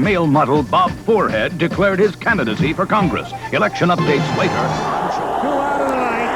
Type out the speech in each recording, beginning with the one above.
male model Bob Forehead declared his candidacy for Congress. Election updates later. 2 out of the ninth.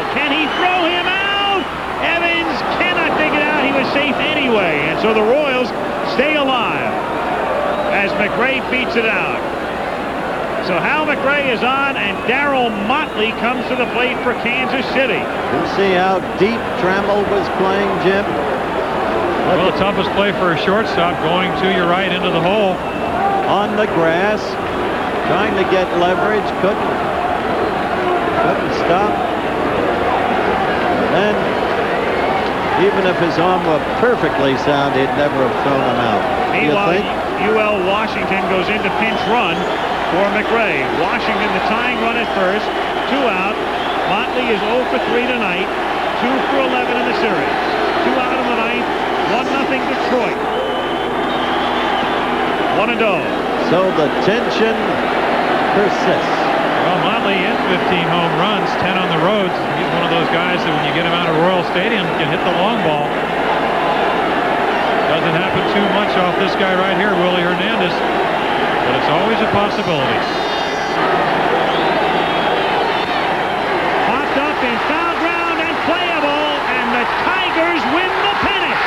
Can he throw him out? Evans cannot dig it out. He was safe anyway. And so the Royals stay alive as McRae beats it out. So Hal McRae is on, and Darryl Motley comes to the plate for Kansas City. You see how deep Trammell was playing, Jim? Well, the toughest play for a shortstop, going to your right into the hole. On the grass, trying to get leverage, couldn't stop. And even if his arm were perfectly sound, he'd never have thrown him out. Meanwhile, UL Washington goes into pinch run for McRae. Washington, the tying run at first, 2 out. Motley is 0 for 3 tonight, 2 for 11 in the series. 2 out in the ninth, 1-0 Detroit. 1-0. So the tension persists. Well, Motley in 15 home runs, 10 on the road. He's one of those guys that when you get him out of Royal Stadium, can hit the long ball. Doesn't happen too much off this guy right here, Willie Hernandez, but it's always a possibility. Popped up in foul ground and playable, and the Tigers win the pennant.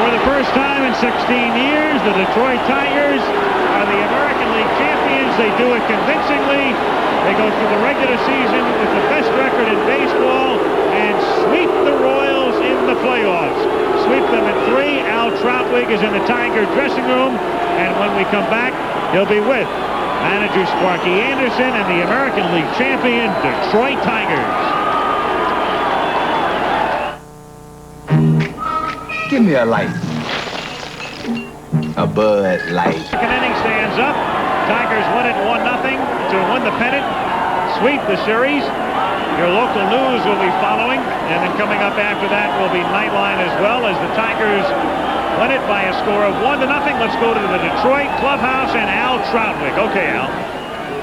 For the first time in 16 years, the Detroit Tigers are the American League champions. They do it convincingly. They go through the regular season with the best record in baseball and sweep the Royals in the playoffs. Sweep them in 3. Al Trautwig is in the Tiger dressing room, and when we come back, he'll be with manager Sparky Anderson and the American League champion Detroit Tigers. Give me a light. A Bud Light. Second inning stands up. Tigers win it 1-0 to win the pennant, sweep the series. Your local news will be following, and then coming up after that will be Nightline as well, as the Tigers win it by a score of 1-0. Let's go to the Detroit clubhouse and Al Trautwig. Okay, Al.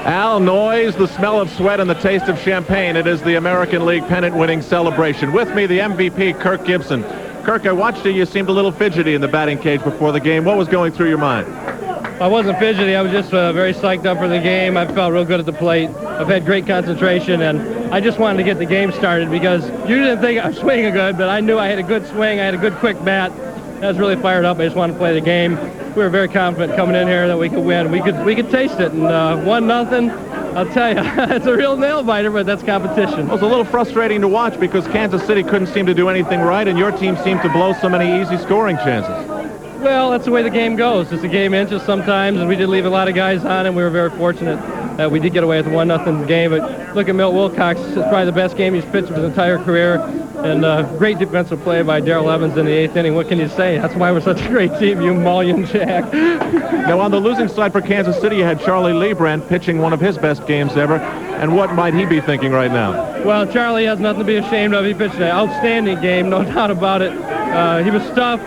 Al, noise, the smell of sweat, and the taste of champagne. It is the American League pennant-winning celebration. With me, the MVP, Kirk Gibson. Kirk, I watched you. You seemed a little fidgety in the batting cage before the game. What was going through your mind? I wasn't fidgety. I was just very psyched up for the game. I felt real good at the plate. I've had great concentration, and I just wanted to get the game started because you didn't think I was swinging good, but I knew I had a good swing. I had a good quick bat. I was really fired up. I just wanted to play the game. We were very confident coming in here that we could win. We could taste it, and 1-0. I'll tell you, it's a real nail-biter, but that's competition. It was a little frustrating to watch because Kansas City couldn't seem to do anything right, and your team seemed to blow so many easy scoring chances. Well, that's the way the game goes. It's a game inches sometimes, and we did leave a lot of guys on, and we were very fortunate that we did get away with a 1-0 game. But look at Milt Wilcox. It's probably the best game he's pitched of his entire career. And great defensive play by Darrell Evans in the 8th inning. What can you say? That's why we're such a great team, you Mullion Jack. Now, on the losing side for Kansas City, you had Charlie Leibrandt pitching one of his best games ever. And what might he be thinking right now? Well, Charlie has nothing to be ashamed of. He pitched an outstanding game, no doubt about it. He was tough.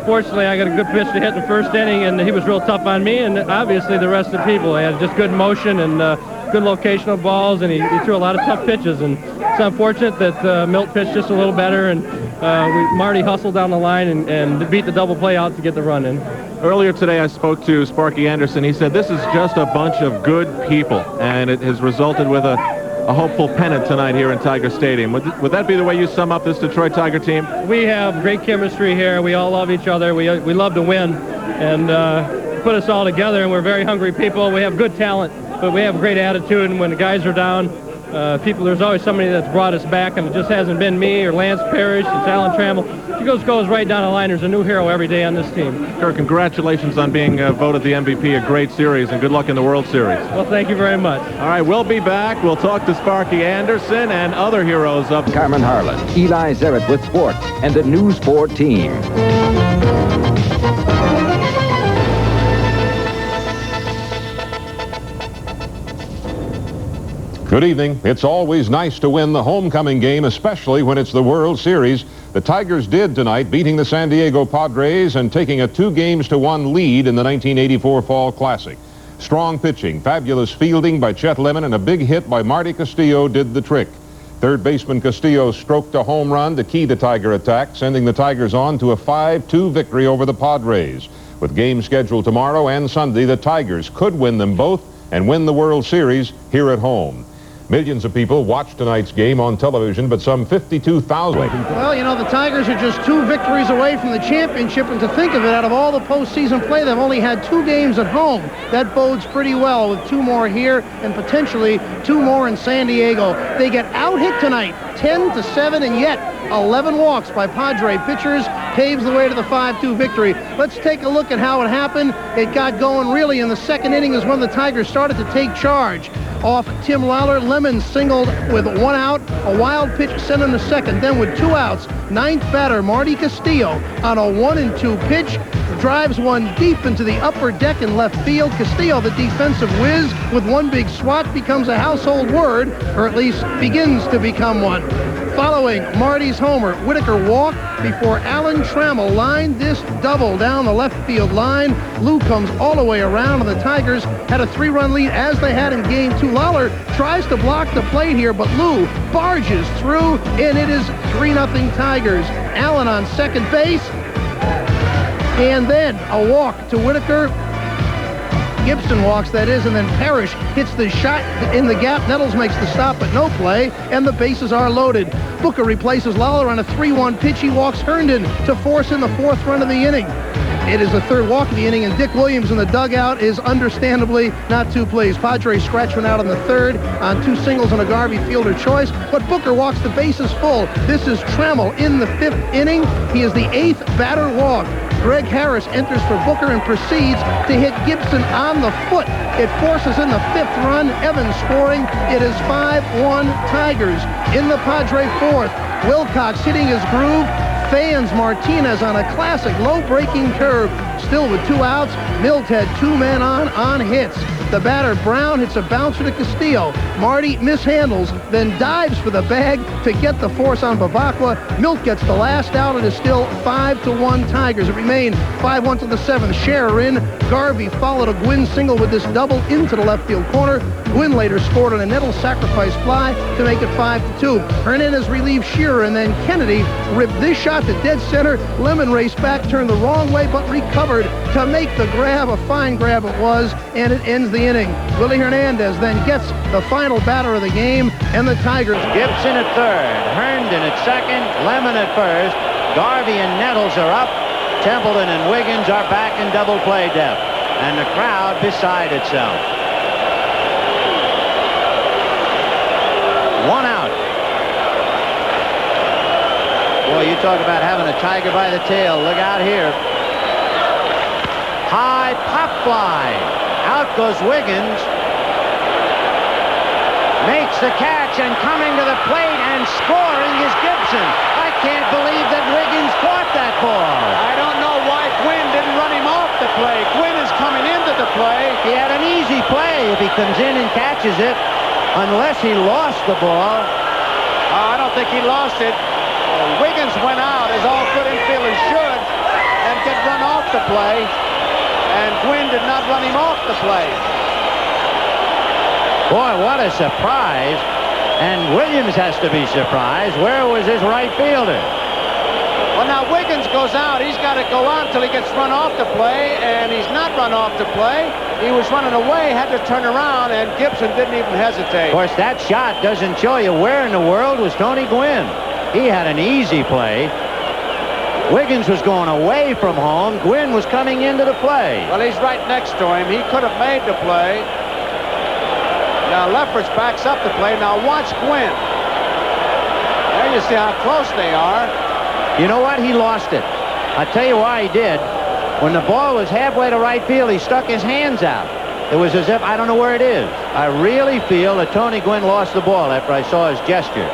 Fortunately, I got a good pitch to hit in the first inning, and he was real tough on me, and obviously the rest of the people. He had just good motion and good locational balls, and he threw a lot of tough pitches. And it's unfortunate that Milt pitched just a little better, and Marty hustled down the line and beat the double play out to get the run in. Earlier today, I spoke to Sparky Anderson. He said this is just a bunch of good people, and it has resulted with a hopeful pennant tonight here in Tiger Stadium. Would that be the way you sum up this Detroit Tiger team? We have great chemistry here. We all love each other. We love to win, and put us all together, and we're very hungry people. We have good talent, but we have great attitude, and when the guys are down, there's always somebody that's brought us back, and it just hasn't been me or Lance Parrish. It's Alan Trammell. He goes right down the line. There's a new hero every day on this team. Kirk, congratulations on being voted the MVP. A great series, and good luck in the World Series. Well, thank you very much. All right, we'll be back. We'll talk to Sparky Anderson and other heroes of Carmen Harlan, Eli Zerrett with sports, and the new sport team. Good evening. It's always nice to win the homecoming game, especially when it's the World Series. The Tigers did tonight, beating the San Diego Padres and taking a 2-1 lead in the 1984 Fall Classic. Strong pitching, fabulous fielding by Chet Lemon, and a big hit by Marty Castillo did the trick. Third baseman Castillo stroked a home run to key the Tiger attack, sending the Tigers on to a 5-2 victory over the Padres. With games scheduled tomorrow and Sunday, the Tigers could win them both and win the World Series here at home. Millions of people watched tonight's game on television, but some 52,000. Well, you know, the Tigers are just 2 victories away from the championship, and to think of it, out of all the postseason play, they've only had 2 games at home. That bodes pretty well with 2 more here and potentially 2 more in San Diego. They get out-hit tonight, 10-7, and yet 11 walks by Padre pitchers paves the way to the 5-2 victory. Let's take a look at how it happened. It got going really in the second inning is when the Tigers started to take charge. Off Tim Lawler, Lemon singled with 1 out. A wild pitch sent him to second. Then with 2 outs, 9th batter Marty Castillo on a 1-2 pitch drives one deep into the upper deck in left field. Castillo, the defensive whiz, with 1 big swat becomes a household word, or at least begins to become one. Following Marty's homer, Whitaker walked before Alan Trammell lined this double down the left field line. Lou comes all the way around, and the Tigers had a 3-run lead as they had in Game 2. Lawler tries to block the plate here, but Lou barges through, and it is 3-0 Tigers. Allen on second base, and then a walk to Whitaker. Gibson walks, that is, and then Parrish hits the shot in the gap. Nettles makes the stop, but no play, and the bases are loaded. Booker replaces Lawler on a 3-1 pitch. He walks Herndon to force in the 4th run of the inning. It is the 3rd walk of the inning, and Dick Williams in the dugout is understandably not too pleased. Padres scratch one out in the 3rd on 2 singles and a Garvey fielder choice, but Booker walks the bases full. This is Trammell in the 5th inning. He is the 8th batter walk. Greg Harris enters for Booker and proceeds to hit Gibson on the foot. It forces in the 5th run. Evans scoring. It is 5-1 Tigers in the Padre 4th. Wilcox hitting his groove. Fans Martinez on a classic low-breaking curve. Still with 2 outs, Milt had 2 men on hits. The batter Brown hits a bouncer to Castillo. Marty mishandles, then dives for the bag to get the force on Bavacqua. Milt gets the last out. It is still 5-1 Tigers. It remained 5-1 to the 7th. Scherer in. Garvey followed a Gwynn single with this double into the left field corner. Gwynn later scored on a Nettles sacrifice fly to make it 5-2. Hernandez relieved Scherer, and then Kennedy ripped this shot to dead center. Lemon raced back, turned the wrong way, but recovered to make the grab. A fine grab it was, and it ends the inning. Willie Hernandez then gets the final batter of the game, and the Tigers. Gibson at 3rd, Herndon at 2nd, Lemon at 1st. Garvey and Nettles are up. Templeton and Wiggins are back in double play depth, and the crowd beside itself. 1 out. Boy, you talk about having a tiger by the tail. Look out here. High pop fly. Out goes Wiggins. Makes the catch, and coming to the plate and scoring is Gibson. I can't believe that Wiggins caught that ball. I don't know why Gwynn didn't run him off the play. Gwynn is coming into the play. He had an easy play if he comes in and catches it, unless he lost the ball. I don't think he lost it. Wiggins went out, as all good infielders should, and get run off the play. And Gwynn did not run him off the play. Boy, what a surprise. And Williams has to be surprised. Where was his right fielder? Well, now Wiggins goes out. He's got to go out until he gets run off the play, and he's not run off the play. He was running away, had to turn around, and Gibson didn't even hesitate. Of course, that shot doesn't show you where in the world was Tony Gwynn. He had an easy play. Wiggins was going away from home. Gwynn was coming into the play. Well, he's right next to him. He could have made the play. Now Lefferts backs up the play. Now watch Gwynn. There you see how close they are. You know what? He lost it. I'll tell you why he did. When the ball was halfway to right field, he stuck his hands out. It was as if, I don't know where it is. I really feel that Tony Gwynn lost the ball after I saw his gesture.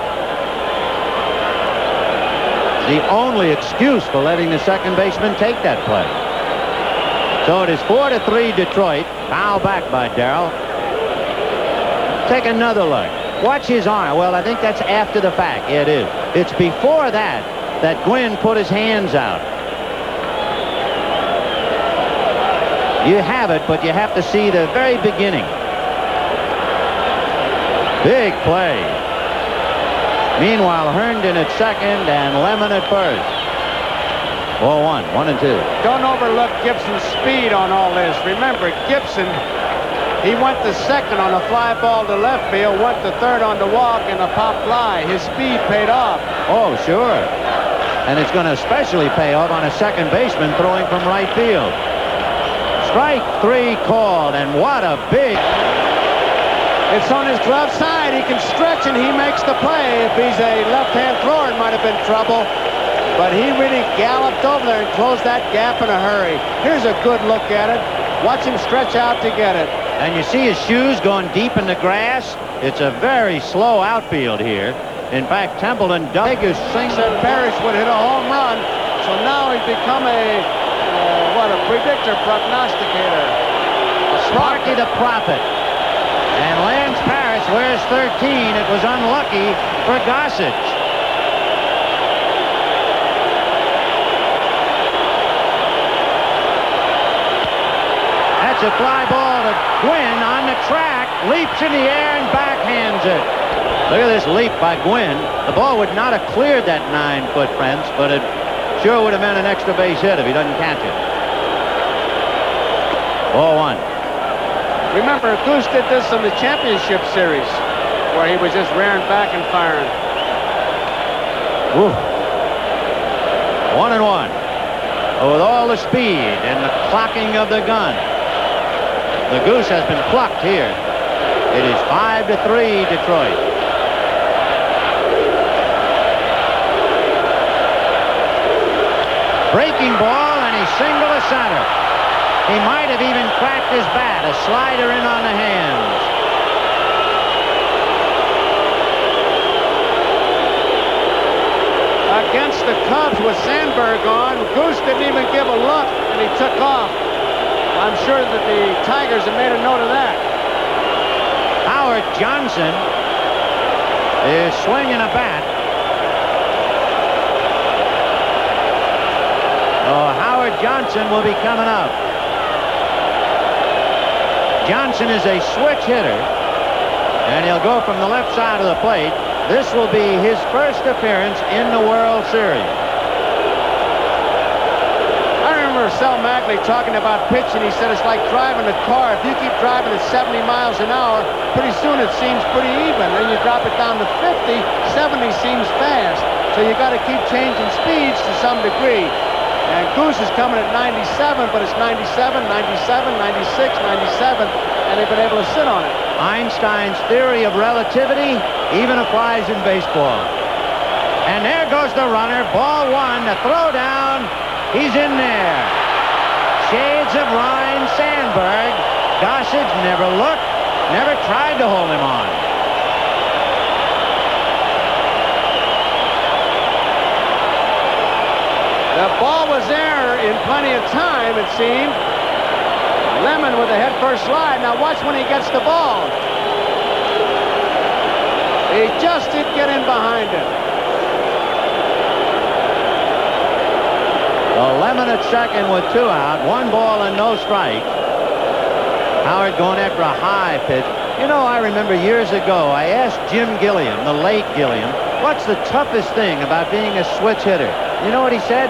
The only excuse for letting the second baseman take that play. So it is 4-3 Detroit. Foul back by Darrell. Take another look. Watch his arm. Well, I think that's after the fact. Yeah, it is. It's before that Gwynn put his hands out. You have it, but you have to see the very beginning. Big play. Meanwhile, Herndon at second and Lemon at first. 4-1, 1-2. Don't overlook Gibson's speed on all this. Remember, Gibson, he went to second on a fly ball to left field, went to third on the walk and a pop fly. His speed paid off. Oh, sure. And it's going to especially pay off on a second baseman throwing from right field. Strike 3 called, and what a big... It's on his glove side. He can stretch and he makes the play. If he's a left-hand thrower, it might have been trouble. But he really galloped over there and closed that gap in a hurry. Here's a good look at it. Watch him stretch out to get it. And you see his shoes going deep in the grass. It's a very slow outfield here. In fact, Templeton Vegas thinks that Parrish would hit a home run. So now he's become a predictor, prognosticator. Sparky the Prophet. And Lance Parrish wears 13. It was unlucky for Gossage. That's a fly ball to Gwynn on the track. Leaps in the air and backhands it. Look at this leap by Gwynn. The ball would not have cleared that 9-foot fence, but it sure would have meant an extra base hit if he doesn't catch it. 4-1. Remember, Goose did this in the championship series, where he was just rearing back and firing. Woo. 1-1. With all the speed and the clocking of the gun. The Goose has been plucked here. It is 5-3 Detroit. Breaking ball, and he single to center. He might have even cracked his bat. A slider in on the hands. Against the Cubs with Sandberg on, Goose didn't even give a look, and he took off. I'm sure that the Tigers have made a note of that. Howard Johnson is swinging a bat. Oh, Howard Johnson will be coming up. Johnson is a switch hitter, and he'll go from the left side of the plate. This will be his first appearance in the World Series. I remember Sal Mackley talking about pitching. He said it's like driving a car. If you keep driving at 70 miles an hour, pretty soon it seems pretty even. Then you drop it down to 50, 70 seems fast. So you got to keep changing speeds to some degree. And Goose is coming at 97, but it's 97, 97, 96, 97, and they've been able to sit on it. Einstein's theory of relativity even applies in baseball. And there goes the runner. Ball one. The throw down. He's in there. Shades fields of Ryan Sandberg. Gossage never looked, never tried to hold him on. The ball was there in plenty of time, it seemed. Lemon with a head-first slide. Now watch when he gets the ball. He just didn't get in behind it. Well, Lemon at second with 2 out, 1 ball and no strikes. Howard going after a high pitch. You know, I remember years ago, I asked Jim Gilliam, the late Gilliam, what's the toughest thing about being a switch hitter? You know what he said?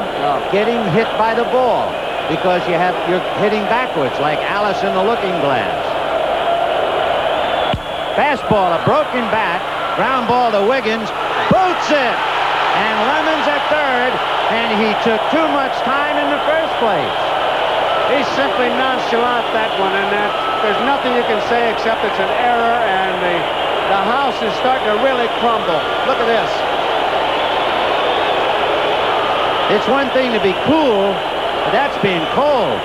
Getting hit by the ball, because you're hitting backwards like Alice in the Looking Glass. Fastball, a broken bat, ground ball to Wiggins, boots it, and Lemon's at third, and he took too much time in the first place. He's simply nonchalant, that one, and there's nothing you can say except it's an error, and the house is starting to really crumble. Look at this. It's one thing to be cool, but that's being cold.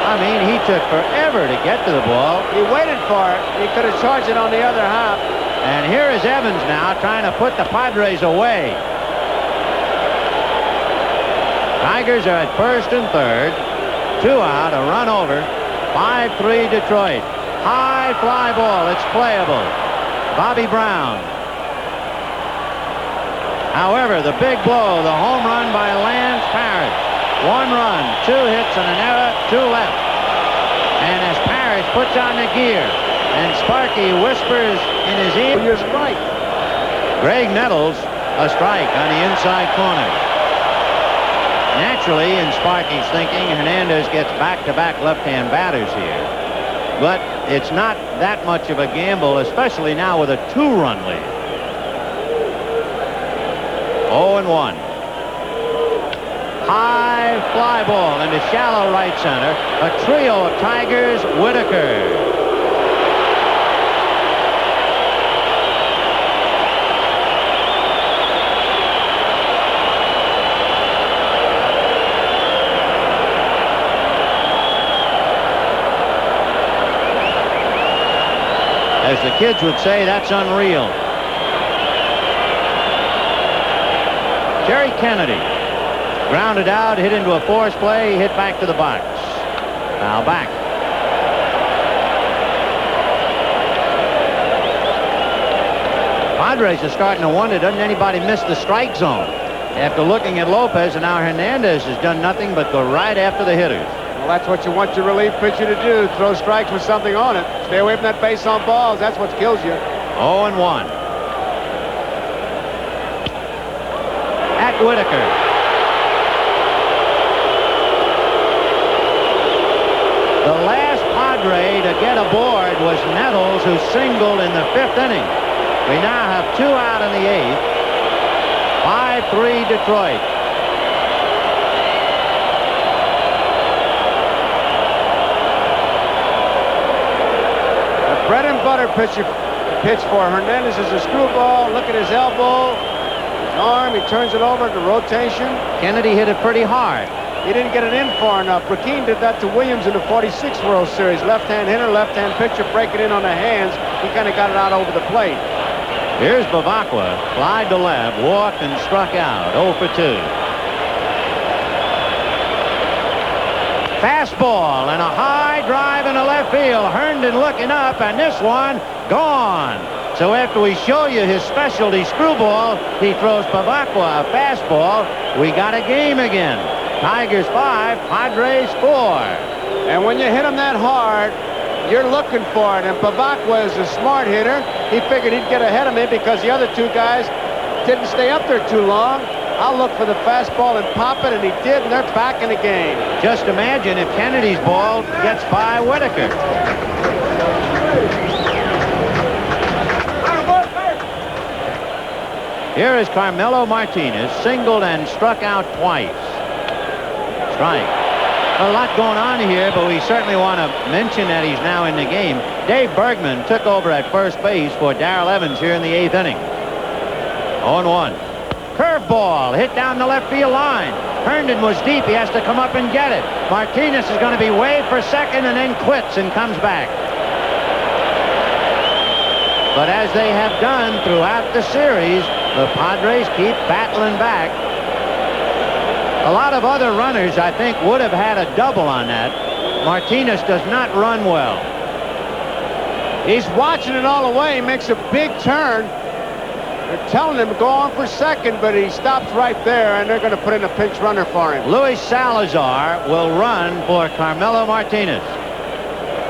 I mean, he took forever to get to the ball. He waited for it. He could have charged it on the other half. And here is Evans now trying to put the Padres away. Tigers are at first and third. 2 out, a run over. 5-3 Detroit. High fly ball. It's playable. Bobby Brown. However, the big blow, the home run by Lance Parrish. 1 run, 2 hits and an error, 2 left. And as Parrish puts on the gear and Sparky whispers in his ear, "You're strike." Greg Nettles, a strike on the inside corner. Naturally, in Sparky's thinking, Hernandez gets back-to-back left-hand batters here. But it's not that much of a gamble, especially now with a 2-run lead. 0-1. High fly ball into shallow right center. A trio of Tigers. Whitaker. As the kids would say, that's unreal. Jerry Kennedy. Grounded out, hit into a force play, hit back to the box. Now back. Padres are starting to wonder, doesn't anybody miss the strike zone? After looking at Lopez, and now Hernandez has done nothing but go right after the hitters. Well, that's what you want your relief pitcher to do. Throw strikes with something on it. Stay away from that base on balls. That's what kills you. 0-1. At Whitaker. The last Padre to get aboard was Nettles, who singled in the 5th inning. We now have 2 out in the 8th. 5-3 Detroit. Bread and butter pitch for Hernandez is a screwball. Look at his elbow, his arm. He turns it over to rotation. Kennedy hit it pretty hard. He didn't get it in far enough. Rakeen did that to Williams in the 46 World Series. Left-hand hitter, left-hand pitcher, break it in on the hands. He kind of got it out over the plate. Here's Bavacqua, fly to left, walked and struck out. 0 for 2. Fastball and a high drive into left field. Herndon looking up, and this one gone. So after we show you his specialty screwball, he throws Bavacqua a fastball. We got a game again. Tigers 5, Padres 4. And when you hit him that hard, you're looking for it. And Bavacqua is a smart hitter. He figured he'd get ahead of me because the other 2 guys didn't stay up there too long. I'll look for the fastball and pop it, and he did, and they're back in the game. Just imagine if Kennedy's ball gets by Whitaker. Here is Carmelo Martinez, singled and struck out twice. Strike. A lot going on here, but we certainly want to mention that he's now in the game. Dave Bergman took over at first base for Darrell Evans here in the 8th inning. 0-1. Curveball hit down the left field line. Herndon was deep. He has to come up and get it. Martinez is going to be waved for second and then quits and comes back. But as they have done throughout the series, the Padres keep battling back. A lot of other runners, I think, would have had a double on that. Martinez does not run well. He's watching it all the way. He makes a big turn. They're telling him to go on for second, but he stops right there, and they're going to put in a pinch runner for him. Luis Salazar will run for Carmelo Martinez.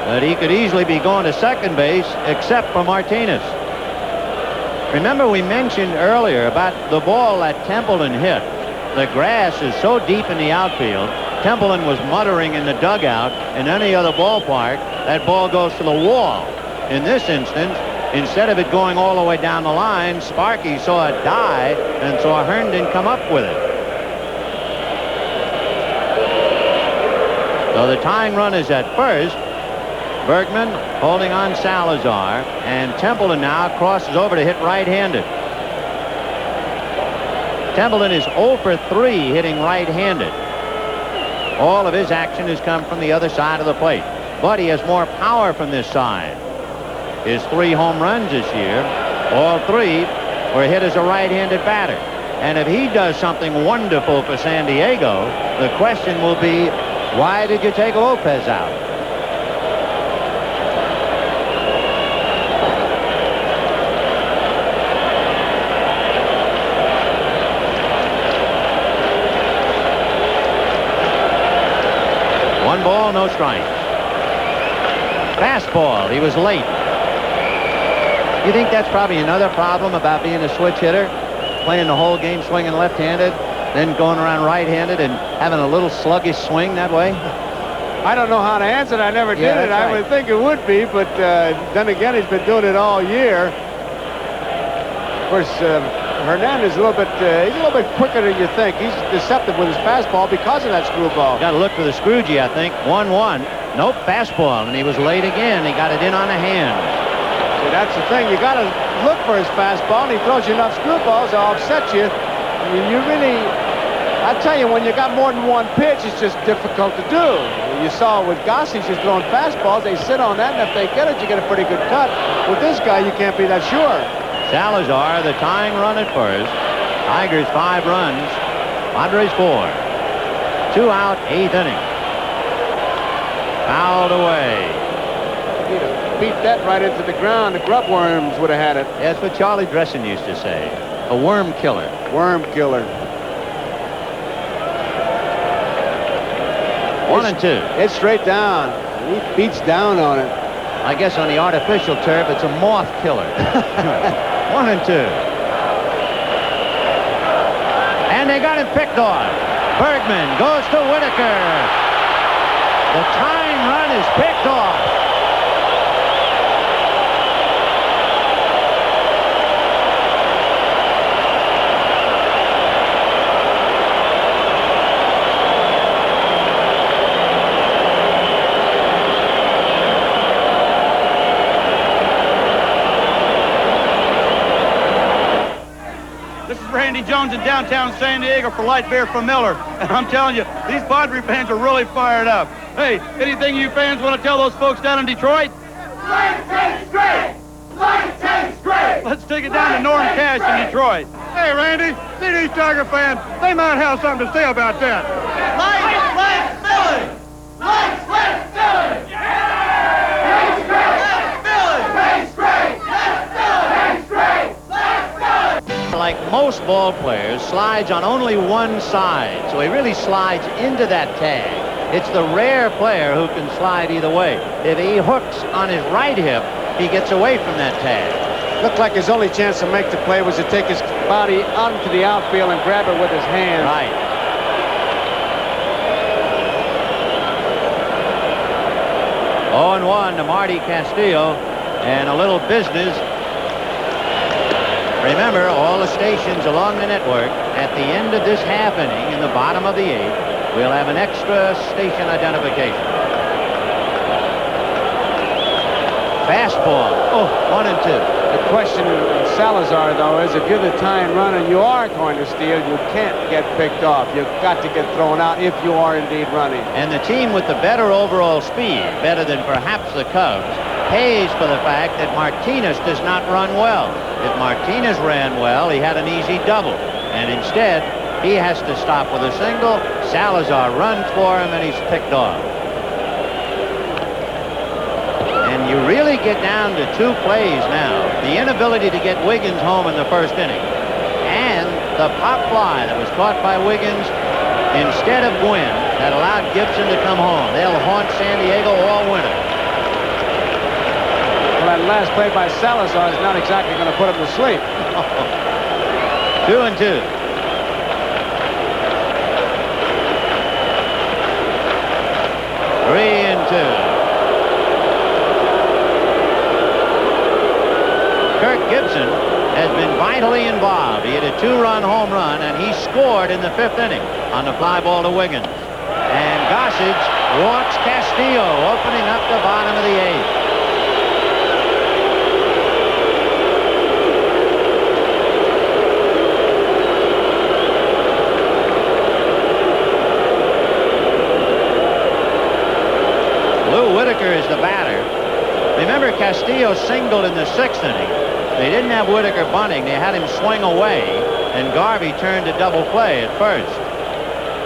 But he could easily be going to second base, except for Martinez. Remember, we mentioned earlier about the ball that Templeton hit. The grass is so deep in the outfield. Templeton was muttering in the dugout. In any other ballpark, that ball goes to the wall. In this instance, instead of it going all the way down the line, Sparky saw it die and saw Herndon come up with it. So the tying run is at first. Bergman holding on Salazar, and Templeton now crosses over to hit right-handed. Templeton is 0 for 3 hitting right-handed. All of his action has come from the other side of the plate, but he has more power from this side. His 3 home runs this year, all 3 were hit as a right-handed batter. And if he does something wonderful for San Diego, the question will be, why did you take Lopez out? One ball, no strikes. Fastball, he was late. You think that's probably another problem about being a switch hitter? Playing the whole game swinging left-handed, then going around right-handed and having a little sluggish swing that way? I don't know how to answer it. I never did it. I would think it would be, but then again, he's been doing it all year. Of course, Hernandez is a little bit, he's a little bit quicker than you think. He's deceptive with his fastball because of that screwball. Got to look for the Scroogey, I think. 1-1. Nope, fastball, and he was late again. He got it in on the hand. See, that's the thing. You got to look for his fastball, and he throws you enough screwballs to offset you. I mean, you really, I tell you, when you got more than one pitch, it's just difficult to do. You saw with Gossie's just throwing fastballs. They sit on that, and if they get it, you get a pretty good cut. With this guy, you can't be that sure. Salazar, the tying run at first. Tigers 5 runs. Padres 4. 2 out, 8th inning. Fouled away. He'd have beat that right into the ground. The grub worms would have had it. Yeah, that's what Charlie Dressen used to say. A worm killer. Worm killer. 1-2. It's straight down. He beats down on it. I guess on the artificial turf, it's a moth killer. 1-2. And they got him picked off. Bergman goes to Whitaker. The tying run is picked off. Randy Jones in downtown San Diego for light beer from Miller. And I'm telling you, these Padre fans are really fired up. Hey, anything you fans want to tell those folks down in Detroit? Light takes great! Light takes great! Let's take it down to Norm Cash in Detroit. Hey, Randy, see these Tiger fans? They might have something to say about that. Light, Philly! Light, Philly! Takes great! Takes great! Takes great! Like most ball players, slides on only one side, so he really slides into that tag. It's the rare player who can slide either way. If he hooks on his right hip, he gets away from that tag. Looked like his only chance to make the play was to take his body out into the outfield and grab it with his hand. Right. Oh, 0-1 to Marty Castillo, and a little business. Remember, all the stations along the network, at the end of this half inning, in the bottom of the 8th, we'll have an extra station identification. Fastball. Oh, 1-2. The question in Salazar, though, is if you're the tying runner and you are going to steal, you can't get picked off. You've got to get thrown out if you are indeed running. And the team with the better overall speed, better than perhaps the Cubs, pays for the fact that Martinez does not run well. If Martinez ran well, he had an easy double. And instead, he has to stop with a single. Salazar runs for him, and he's picked off. And you really get down to two plays now. The inability to get Wiggins home in the first inning. And the pop fly that was caught by Wiggins instead of Gwynn that allowed Gibson to come home. They'll haunt San Diego all winter. Well, that last play by Salazar is not exactly going to put him to sleep. 2-2. Three and two. Kirk Gibson has been vitally involved. He hit a two-run home run, and he scored in the fifth inning on the fly ball to Wiggins. And Gossage walks Castillo, opening up the bottom of the eighth. Lou Whitaker is the batter. Remember, Castillo singled in the sixth inning. They didn't have Whitaker bunting. They had him swing away, and Garvey turned to double play at first.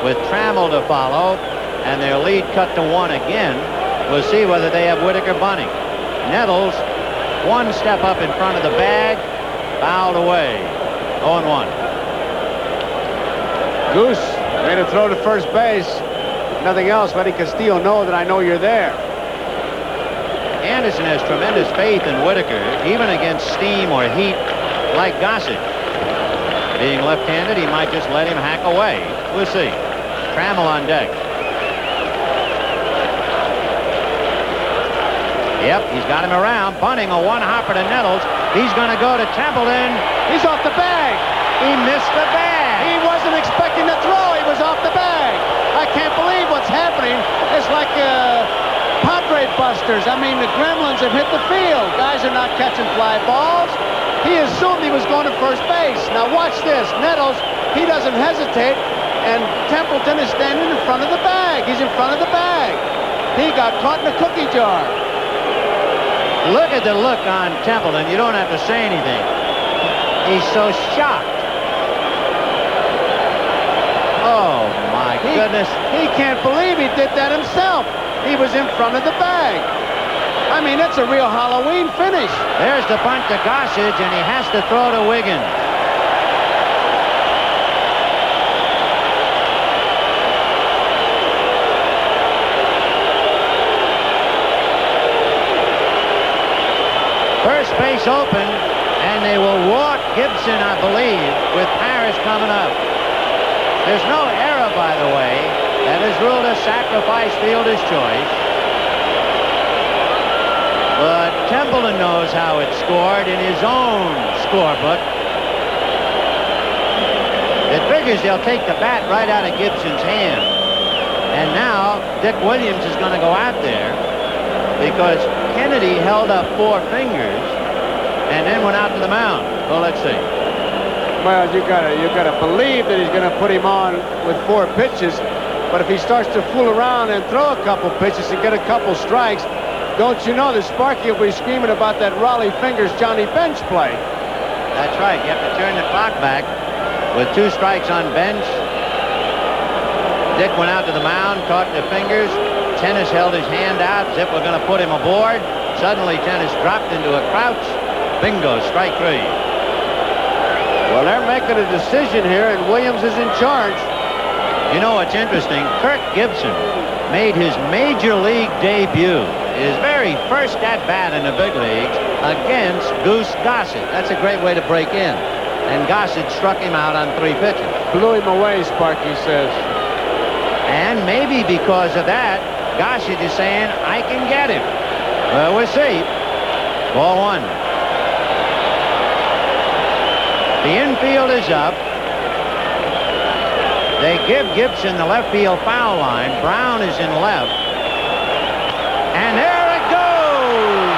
With Trammell to follow, and their lead cut to one again, we'll see whether they have Whitaker bunting. Nettles, one step up in front of the bag, fouled away. 0-1. Goose made a throw to first base. Nothing else, letting Castillo know that I know you're there. Anderson has tremendous faith in Whitaker, even against steam or heat like Gossage. Being left-handed, he might just let him hack away. We'll see. Trammell on deck. Yep, he's got him around. Bunting a one-hopper to Nettles. He's going to go to Templeton. He's off the bag. He missed the bag. He wasn't expecting to throw. He was off the bag. I can't believe what's happening. It's like Padre Busters. I mean, the Gremlins have hit the field. Guys are not catching fly balls. He assumed he was going to first base. Now watch this. Nettles, he doesn't hesitate, and Templeton is standing in front of the bag. He's in front of the bag. He got caught in a cookie jar. Look at the look on Templeton. You don't have to say anything. He's so shocked. Oh, my goodness. He can't believe he did that himself. He was in front of the bag. I mean, it's a real Halloween finish. There's the bunt to Gossage, and he has to throw to Wiggins. First base open, and they will walk Gibson, I believe, with Parrish coming up. There's no error, by the way. That is ruled a sacrifice fielder's choice. But Templeton knows how it's scored in his own scorebook. It figures they'll take the bat right out of Gibson's hand. And now Dick Williams is going to go out there because Kennedy held up 4 fingers and then went out to the mound. Well, let's see. Well, you gotta believe that he's going to put him on with 4 pitches. But if he starts to fool around and throw a couple pitches and get a couple strikes, don't you know that Sparky will be screaming about that Raleigh Fingers Johnny Bench play? That's right. You have to turn the clock back with 2 strikes on Bench. Dick went out to the mound, caught the fingers. Tennis held his hand out as if we're going to put him aboard. Suddenly, Tennis dropped into a crouch. Bingo, strike 3. Well, they're making a decision here, and Williams is in charge. You know what's interesting? Kirk Gibson made his major league debut, his very first at-bat in the big leagues, against Goose Gossage. That's a great way to break in. And Gossage struck him out on 3 pitches. Blew him away, Sparky says. And maybe because of that, Gossage is saying, I can get him. Well, we'll see. Ball 1. The infield is up. They give Gibson the left field foul line. Brown is in left. And there it goes!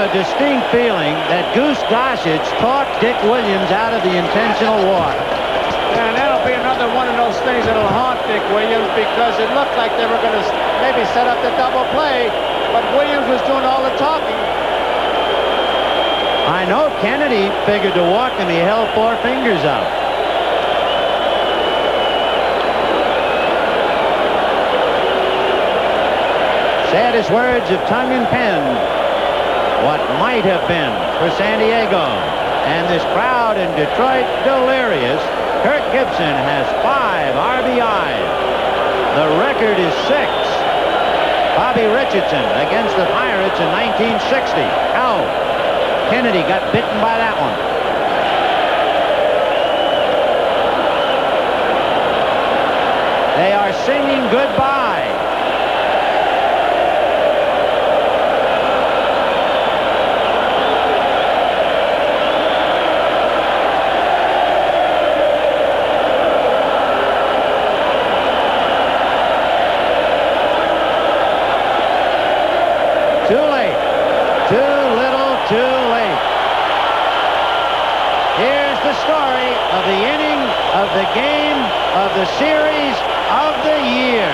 a distinct feeling that Goose Gossage talked Dick Williams out of the intentional walk. And that'll be another one of those things that'll haunt Dick Williams, because it looked like they were going to maybe set up the double play, but Williams was doing all the talking. I know Kennedy figured to walk him. He held 4 fingers out. Saddest words of tongue and pen. What might have been for San Diego. And this crowd in Detroit delirious. Kirk Gibson has 5 RBIs. The record is 6. Bobby Richardson against the Pirates in 1960. Ow! Kennedy got bitten by that one. They are singing goodbye. Too late. Too little, too late. Here's the story of the inning, of the game, of the series, of the year.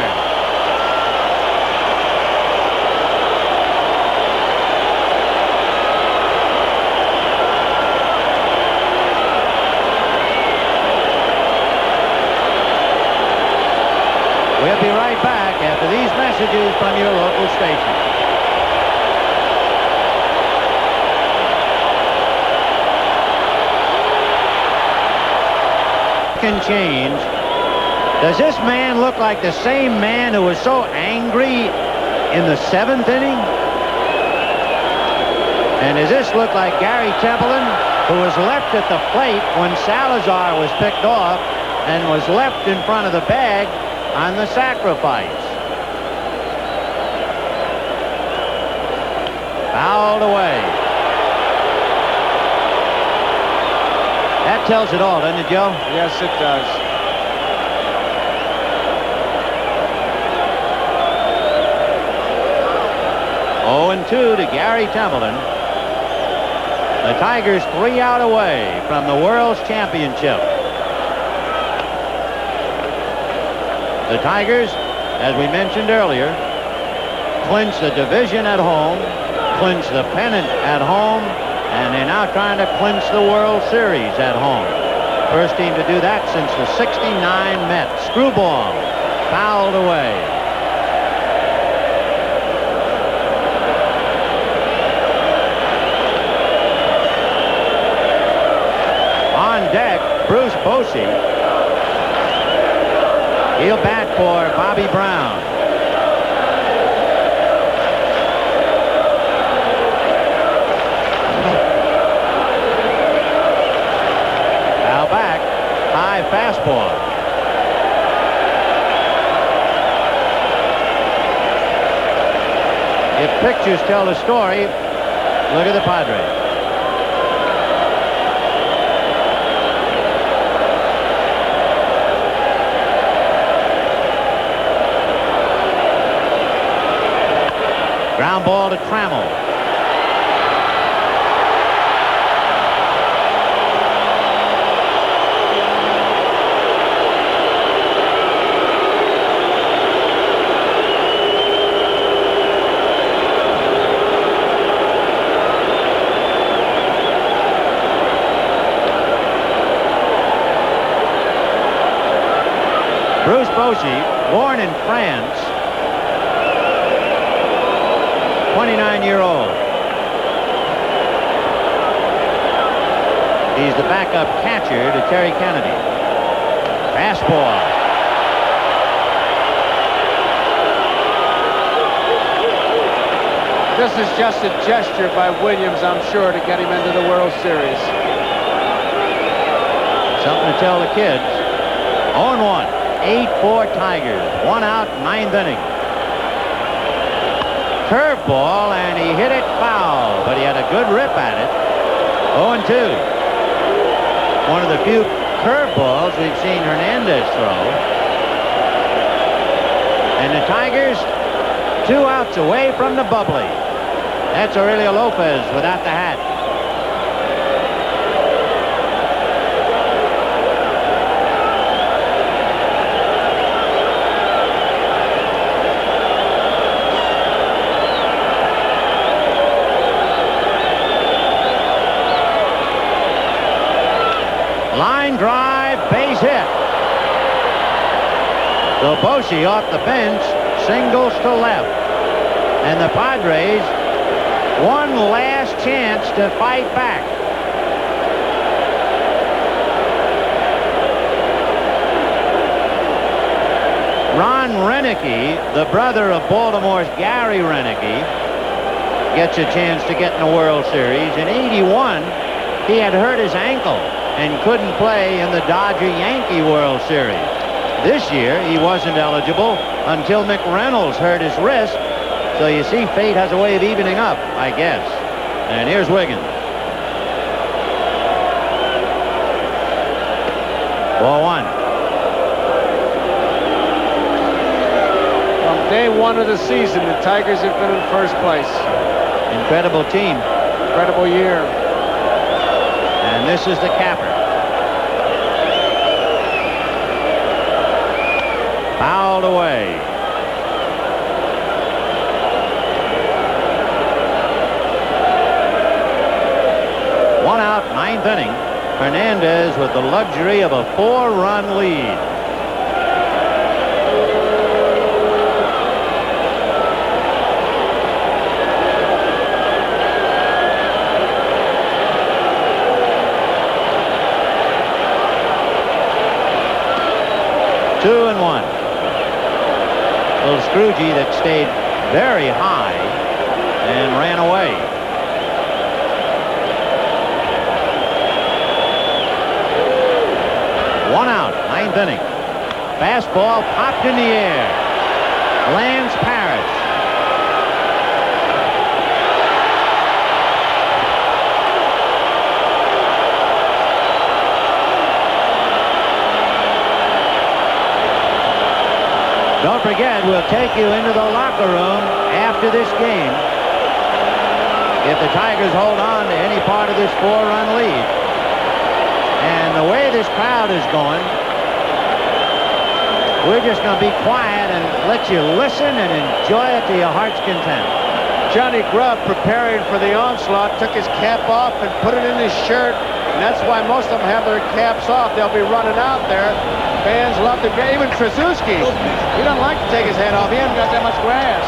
We'll be right back after these messages from your local station. Can change. Does this man look like the same man who was so angry in the 7th inning? And does this look like Gary Templeton, who was left at the plate when Salazar was picked off and was left in front of the bag on the sacrifice? Fouled away. That tells it all, doesn't it, Joe? Yes, it does. Oh, 2 to Gary Templeton. The Tigers 3 out away from the World's Championship. The Tigers, as we mentioned earlier, clinch the division at home, clinch the pennant at home, and they're now trying to clinch the World Series at home. First team to do that since the '69 Mets. Screwball fouled away. On deck, Bruce Bochy. He'll bat for Bobby Brown. High fastball. If pictures tell the story, look at the Padres. Ground ball to Trammell. Bruce Bochy, born in France, 29-year-old. He's the backup catcher to Terry Kennedy. Fastball. This is just a gesture by Williams, I'm sure, to get him into the World Series. Something to tell the kids. 0-1. 8-4 Tigers. 1 out, 9th inning. Curveball, and he hit it foul, but he had a good rip at it. 0-2. One of the few curveballs we've seen Hernandez throw. And the Tigers 2 outs away from the bubbly. That's Aurelio Lopez without the hat. Line drive, base hit. So Boshi off the bench, singles to left. And the Padres, one last chance to fight back. Ron Renicky, the brother of Baltimore's Gary Renicky, gets a chance to get in the World Series. In '81, he had hurt his ankle and couldn't play in the Dodger-Yankee World Series. This year, he wasn't eligible until McReynolds hurt his wrist. So you see, fate has a way of evening up, I guess. And here's Wiggins. Ball one. From day one of the season, the Tigers have been in first place. Incredible team. Incredible year. And this is the capper. Fouled away. One out, ninth inning. Hernandez with the luxury of a 4-run lead. Two and one. Little Scroogey that stayed very high and ran away. One out, ninth inning. Fastball popped in the air. Lance Parrish. Don't forget, we'll take you into the locker room after this game if the Tigers hold on to any part of this 4-run lead. And the way this crowd is going, we're just going to be quiet and let you listen and enjoy it to your heart's content. Johnny Grubb, preparing for the onslaught, took his cap off and put it in his shirt. And that's why most of them have their caps off. They'll be running out there. Fans love to be. Even Trzaskowski, he doesn't like to take his hat off. He hasn't got that much grass.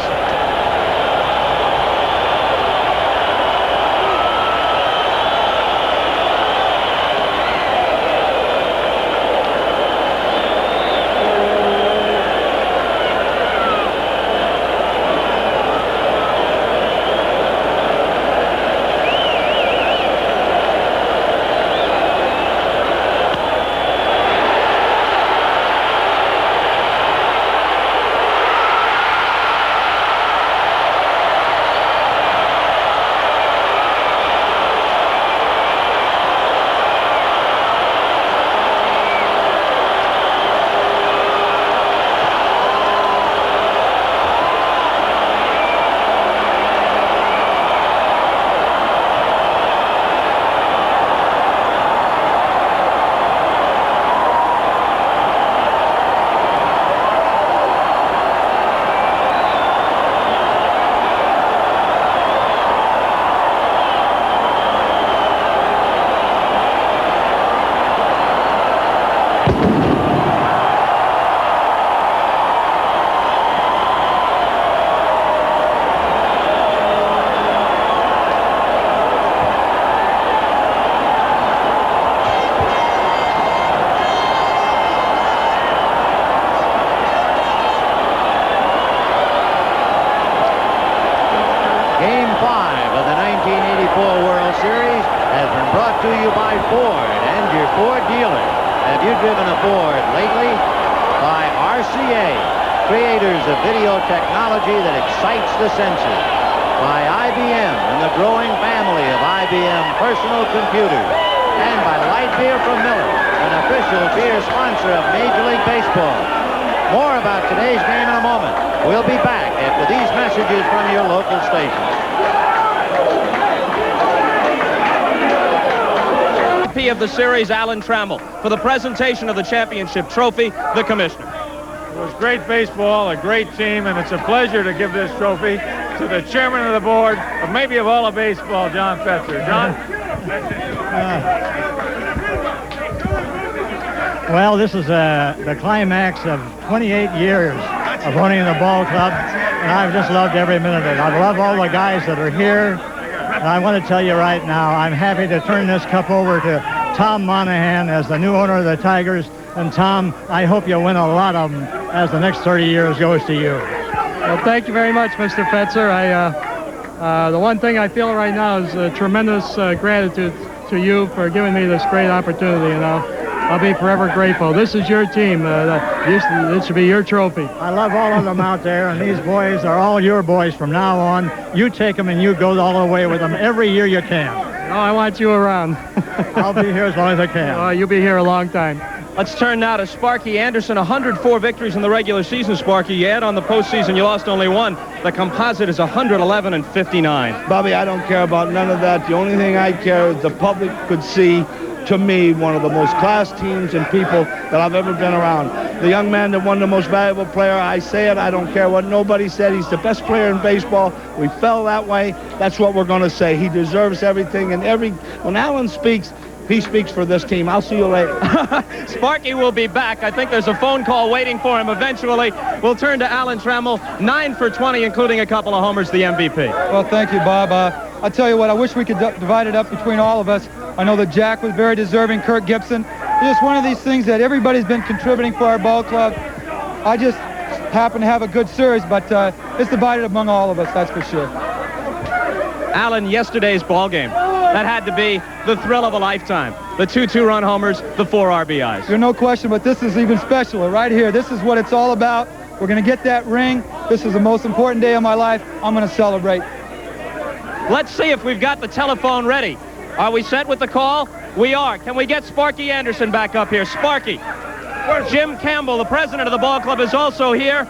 To you by Ford and your Ford dealer. Have you driven a Ford lately? By RCA, creators of video technology that excites the senses. By IBM and the growing family of IBM personal computers. And by Light Beer from Miller, an official beer sponsor of Major League Baseball. More about today's game in a moment. We'll be back after these messages from your local station. MVP of the series, Alan Trammell. For the presentation of the championship trophy, the commissioner. It was great baseball, a great team, and it's a pleasure to give this trophy to the chairman of the board, or maybe of all of baseball, John Fetzer. John? Well, this is the climax of 28 years of running the ball club, and I've just loved every minute of it. I love all the guys that are here, and I want to tell you right now, I'm happy to turn this cup over to Tom Monahan as the new owner of the Tigers. And Tom, I hope you win a lot of them as the next 30 years goes to you. Well, thank you very much, Mr. Fetzer. The one thing I feel right now is tremendous gratitude to you for giving me this great opportunity, and I'll be forever grateful. This is your team. This should be your trophy. I love all of them out there, and these boys are all your boys from now on. You take them and you go all the way with them every year you can. Oh, I want you around. I'll be here as long as I can. Oh, you'll be here a long time. Let's turn now to Sparky Anderson. 104 victories in the regular season, Sparky. You add on the postseason, you lost only one. The composite is 111 and 59. Bobby, I don't care about none of that. The only thing I care is the public could see, to me, one of the most class teams and people that I've ever been around. The young man that won the most valuable player, I say it, I don't care what nobody said. He's the best player in baseball. We fell that way. That's what we're going to say. He deserves everything. And when Alan speaks, he speaks for this team. I'll see you later. Sparky will be back. I think there's a phone call waiting for him eventually. We'll turn to Alan Trammell. 9 for 20, including a couple of homers, the MVP. Well, thank you, Bob. I'll tell you what, I wish we could divide it up between all of us. I know that Jack was very deserving, Kirk Gibson. It's just one of these things that everybody's been contributing for our ball club. I just happen to have a good series, but it's divided among all of us, that's for sure. Alan, yesterday's ball game. That had to be the thrill of a lifetime. The 2 2-run homers, the 4 RBIs. There's no question, but this is even specialer right here. This is what it's all about. We're going to get that ring. This is the most important day of my life. I'm going to celebrate. Let's see if we've got the telephone ready. Are we set with the call? We are. Can we get Sparky Anderson back up here? Sparky. Jim Campbell, the president of the ball club, is also here.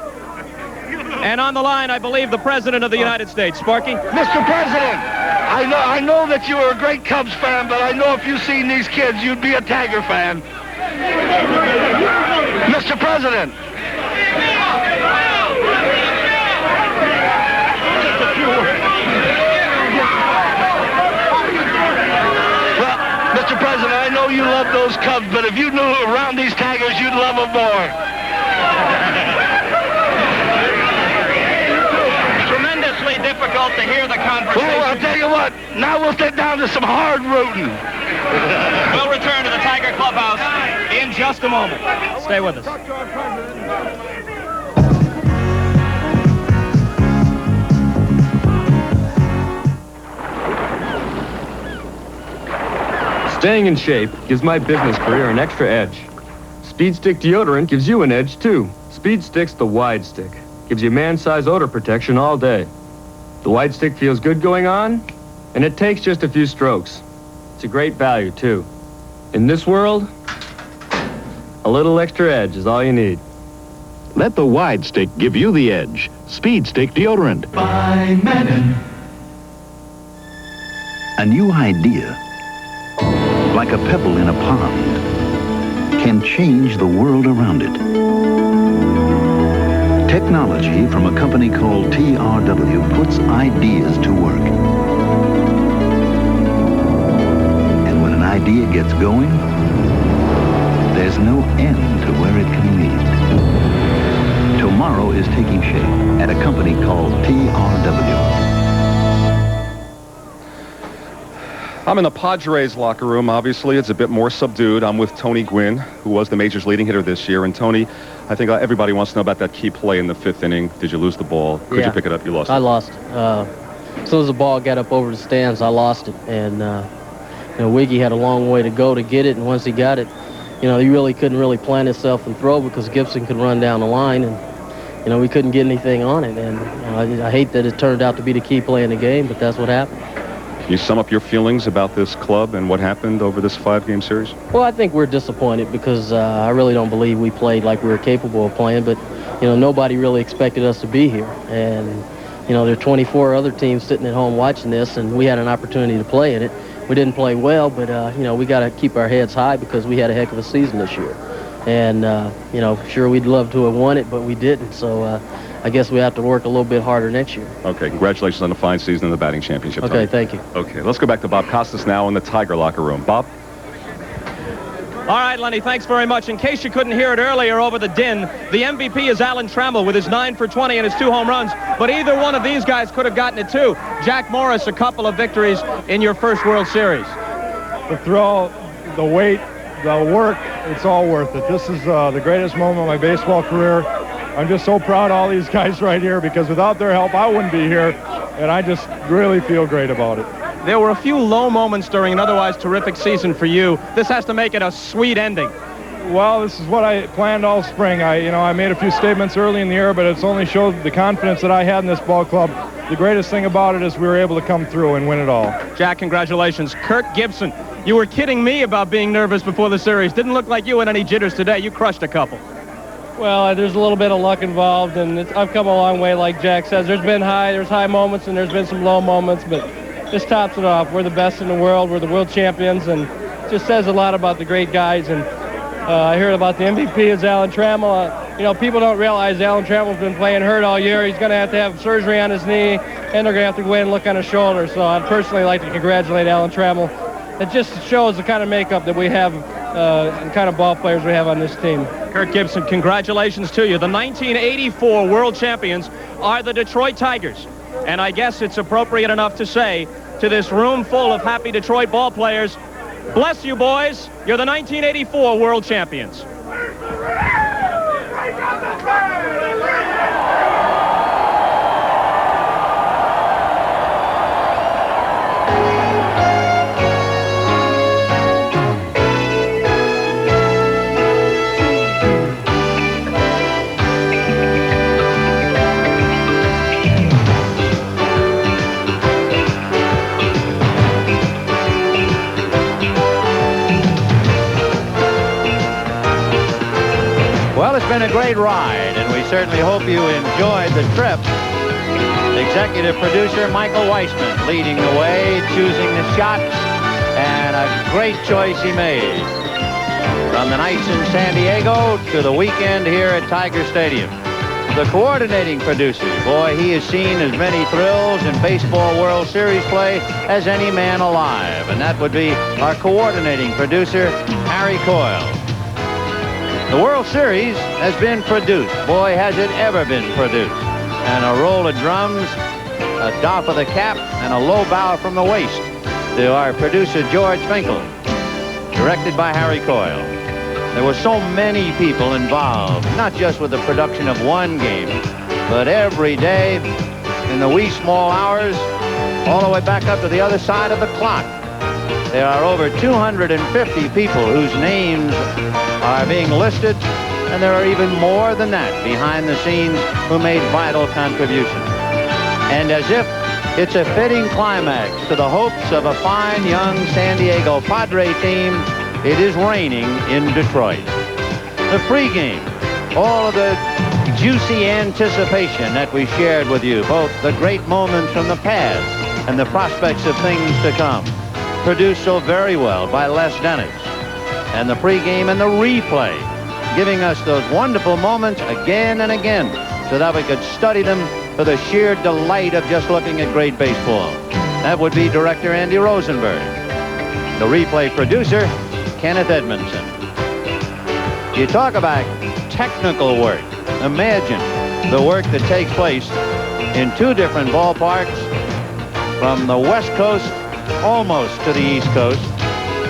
And on the line, I believe, the president of the United States. Sparky? Mr. President, I know that you are a great Cubs fan, but I know if you seen these kids, you'd be a Tiger fan. Mr. President. Well, Mr. President, I know you love those Cubs, but if you knew around these Tigers, you'd love them more. Difficult to hear the conversation. Well, I'll tell you what, now we'll sit down to some hard rooting. We'll return to the Tiger Clubhouse in just a moment. Stay with us. Staying in shape gives my business career an extra edge. Speed Stick deodorant gives you an edge, too. Speed Stick's the wide stick. Gives you man-size odor protection all day. The wide stick feels good going on, and it takes just a few strokes. It's a great value, too. In this world, a little extra edge is all you need. Let the wide stick give you the edge. Speed Stick deodorant. By Menon. A new idea, like a pebble in a pond, can change the world around it. Technology from a company called TRW puts ideas to work. And when an idea gets going, there's no end to where it can lead. Tomorrow is taking shape at a company called TRW. I'm in the Padres locker room. Obviously, it's a bit more subdued. I'm with Tony Gwynn, who was the Majors' leading hitter this year. And Tony, I think everybody wants to know about that key play in the 5th inning. Did you lose the ball? Could you pick it up? You lost it. I lost. As soon as the ball got up over the stands, I lost it. And, Wiggy had a long way to go to get it. And once he got it, he really couldn't really plant himself and throw because Gibson could run down the line. And, we couldn't get anything on it. And I hate that it turned out to be the key play in the game, but that's what happened. Can you sum up your feelings about this club and what happened over this 5-game series? Well, I think we're disappointed because I really don't believe we played like we were capable of playing, but, nobody really expected us to be here. And, there are 24 other teams sitting at home watching this, and we had an opportunity to play in it, we didn't play well, but, you know, we got to keep our heads high because we had a heck of a season this year. And, you know, sure, we'd love to have won it, but we didn't. So I guess we have to work a little bit harder next year. Okay, congratulations on the fine season in the batting championship. Okay, Tony. thank you. Okay, let's go back to Bob Costas now in the Tiger locker room. Bob? All right, Lenny, thanks very much. In case you couldn't hear it earlier over the din, the MVP is Alan Trammell with his 9 for 20 and his 2 home runs. But either one of these guys could have gotten it, too. Jack Morris, a couple of victories in your first World Series. The thrill, the weight, the work, it's all worth it. This is the greatest moment of my baseball career. I'm just so proud of all these guys right here because without their help, I wouldn't be here. And I just really feel great about it. There were a few low moments during an otherwise terrific season for you. This has to make it a sweet ending. Well, this is what I planned all spring. I made a few statements early in the year, but it's only showed the confidence that I had in this ball club. The greatest thing about it is we were able to come through and win it all. Jack, congratulations. Kirk Gibson, you were kidding me about being nervous before the series. Didn't look like you had any jitters today. You crushed a couple. Well, there's a little bit of luck involved, and I've come a long way, like Jack says. There's high moments, and there's been some low moments, but this tops it off. We're the best in the world. We're the world champions, and it just says a lot about the great guys. And I heard about the MVP is Alan Trammell. You know, people don't realize Alan Trammell's been playing hurt all year. He's going to have surgery on his knee, and they're going to have to go in and look on his shoulder. So I'd personally like to congratulate Alan Trammell. It just shows the kind of makeup that we have, the kind of ball players we have on this team. Kirk Gibson, congratulations to you. The 1984 world champions are the Detroit Tigers. And I guess it's appropriate enough to say to this room full of happy Detroit ball players, bless you, boys. You're the 1984 world champions. Well, it's been a great ride, and we certainly hope you enjoyed the trip. Executive producer Michael Weissman leading the way, choosing the shots, and a great choice he made. From the nights in San Diego to the weekend here at Tiger Stadium. The coordinating producer, boy, he has seen as many thrills in baseball World Series play as any man alive, and that would be our coordinating producer, Harry Coyle. The World Series has been produced. Boy, has it ever been produced. And a roll of drums, a doff of the cap, and a low bow from the waist to our producer, George Finkel. Directed by Harry Coyle. There were so many people involved, not just with the production of one game, but every day in the wee small hours, all the way back up to the other side of the clock. There are over 250 people whose names are being listed, and there are even more than that behind the scenes who made vital contributions. And as if it's a fitting climax to the hopes of a fine young San Diego Padre team, it is raining in Detroit. The pregame, all of the juicy anticipation that we shared with you, both the great moments from the past and the prospects of things to come, produced so very well by Les Dennis. And the pregame and the replay, giving us those wonderful moments again and again so that we could study them for the sheer delight of just looking at great baseball. That would be director Andy Rosenberg. The replay producer, Kenneth Edmondson. You talk about technical work. Imagine the work that takes place in two different ballparks from the West Coast almost to the East Coast.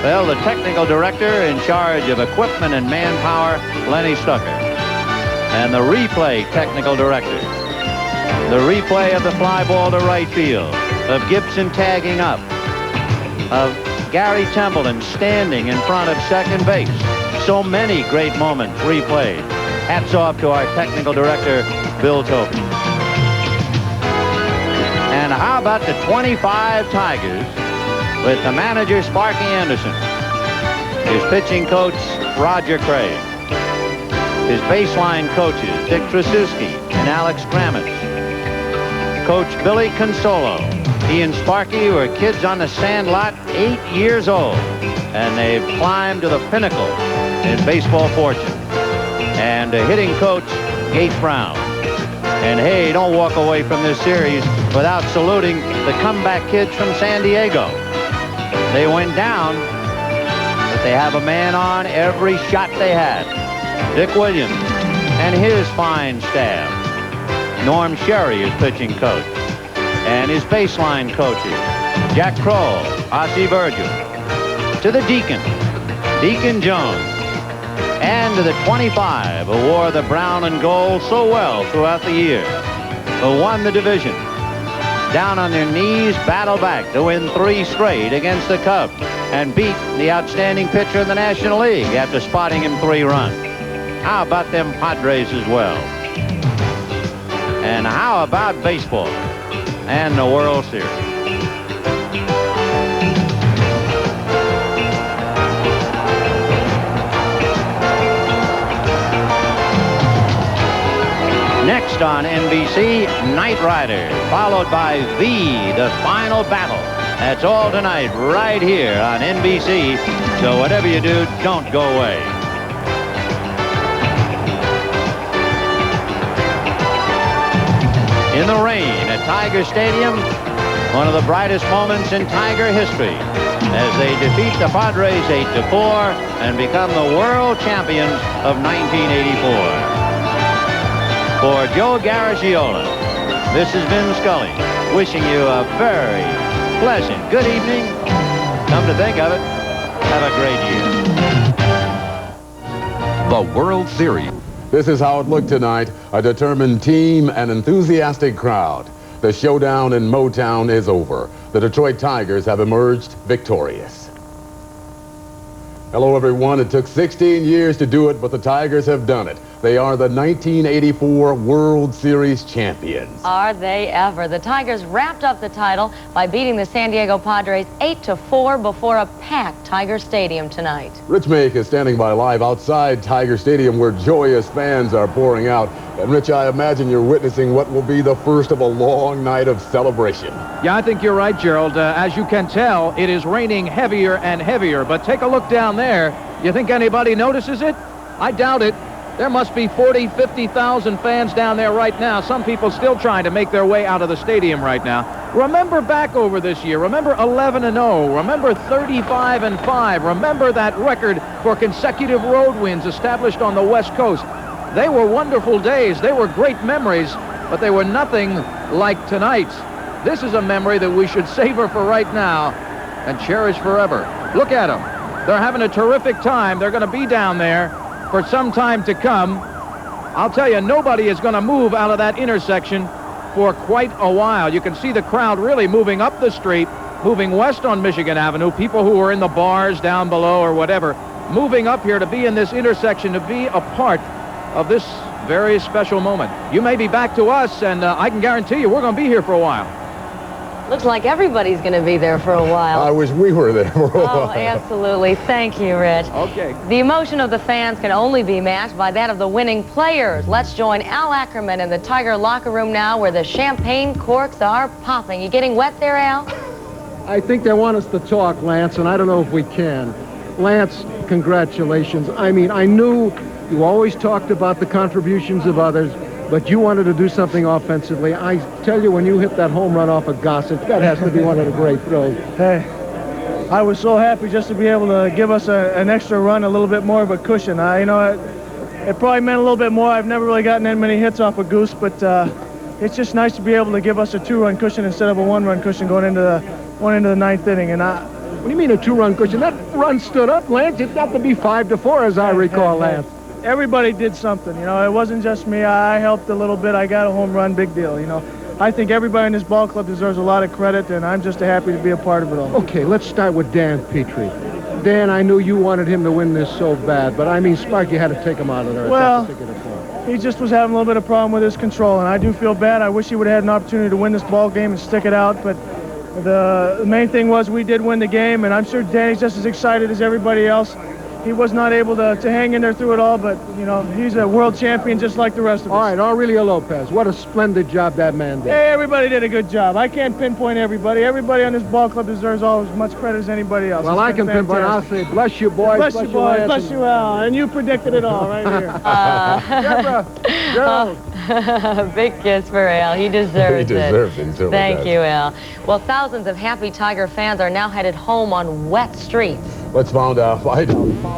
Well, the technical director in charge of equipment and manpower, Lenny Stucker. And the replay technical director. The replay of the fly ball to right field, of Gibson tagging up, of Gary Templeton standing in front of second base. So many great moments replayed. Hats off to our technical director, Bill Tobin. And how about the 25 Tigers with the manager, Sparky Anderson, his pitching coach, Roger Craig, his baseline coaches, Dick Trasuski and Alex Kramitz, Coach Billy Consolo, He and Sparky were kids on the sandlot, 8 years old, and they've climbed to the pinnacle in baseball fortune. And hitting coach, Gates Brown. And hey, don't walk away from this series without saluting the comeback kids from San Diego. They went down, but they have a man on every shot they had. Dick Williams and his fine staff. Norm Sherry is pitching coach. And his baseline coaches, Jack Kroll, Ossie Virgil. To the Deacon, Deacon Jones. And to the 25 who wore the brown and gold so well throughout the year, who won the division. Down on their knees, battle back to win 3 straight against the Cubs and beat the outstanding pitcher in the National League after spotting him 3 runs. How about them Padres as well? And how about baseball and the World Series? Next on NBC, Knight Rider, followed by The Final Battle. That's all tonight right here on NBC. So whatever you do, don't go away. In the rain at Tiger Stadium, one of the brightest moments in Tiger history as they defeat the Padres 8-4 and become the world champions of 1984. For Joe Garagiola, this has been Scully, wishing you a very pleasant good evening. Come to think of it, have a great year. The World Series. This is how it looked tonight. A determined team and enthusiastic crowd. The showdown in Motown is over. The Detroit Tigers have emerged victorious. Hello, everyone. It took 16 years to do it, but the Tigers have done it. They are the 1984 World Series champions. Are they ever? The Tigers wrapped up the title by beating the San Diego Padres 8-4 before a packed Tiger Stadium tonight. Rich Make is standing by live outside Tiger Stadium where joyous fans are pouring out. And Rich, I imagine you're witnessing what will be the first of a long night of celebration. Yeah, I think you're right, Gerald. As you can tell, it is raining heavier and heavier. But take a look down there. You think anybody notices it? I doubt it. There must be 40, 50,000 fans down there right now. Some people still trying to make their way out of the stadium right now. Remember back over this year. Remember 11-0. Remember 35-5. Remember that record for consecutive road wins established on the West Coast. They were wonderful days. They were great memories, but they were nothing like tonight's. This is a memory that we should savor for right now and cherish forever. Look at them. They're having a terrific time. They're going to be down there for some time to come. I'll tell you, nobody is going to move out of that intersection for quite a while. You can see the crowd really moving up the street, moving west on Michigan Avenue, people who were in the bars down below or whatever, moving up here to be in this intersection, to be a part of this very special moment. You may be back to us, and I can guarantee you we're going to be here for a while. Looks like everybody's going to be there for a while. I wish we were there for a while. Oh, absolutely. Thank you, Rich. Okay. The emotion of the fans can only be matched by that of the winning players. Let's join Al Ackerman in the Tiger locker room now where the champagne corks are popping. You getting wet there, Al? I think they want us to talk, Lance, and I don't know if we can. Lance, congratulations. I mean, I knew you always talked about the contributions of others, but you wanted to do something offensively. I tell you, when you hit that home run off of Gossett, that has to be one of the great throws. Hey, I was so happy just to be able to give us an extra run, a little bit more of a cushion. It probably meant a little bit more. I've never really gotten that many hits off of Goose, but it's just nice to be able to give us a 2-run cushion instead of a 1-run cushion going into the ninth inning. And what do you mean a 2-run cushion? That run stood up, Lance. It got to be 5-4, as I recall, Lance. Everybody did something, it wasn't just me. I helped a little bit. I got a home run, big deal, I think everybody in this ball club deserves a lot of credit, and I'm just happy to be a part of it all. Okay, let's start with Dan Petrie. Dan, I knew you wanted him to win this so bad, but I mean, Sparky had to take him out of there at that particular point. He just was having a little bit of problem with his control, and I do feel bad. I wish he would have had an opportunity to win this ball game and stick it out, but the main thing was we did win the game, and I'm sure Danny's just as excited as everybody else. he was not able to hang in there through it all, but, you know, he's a world champion just like the rest of us. All right, Aurelio Lopez, what a splendid job that man did. Hey, everybody did a good job. I can't pinpoint everybody. Everybody on this ball club deserves all as much credit as anybody else. Well, I can pinpoint. I'll say, bless you, boys. Bless you, boys. Bless you, Al. And you predicted it all right here. Deborah, big kiss for Al. He deserves it. He deserves it. He certainly Thank does. you, Al. Well, thousands of happy Tiger fans are now headed home on wet streets. Let's find out.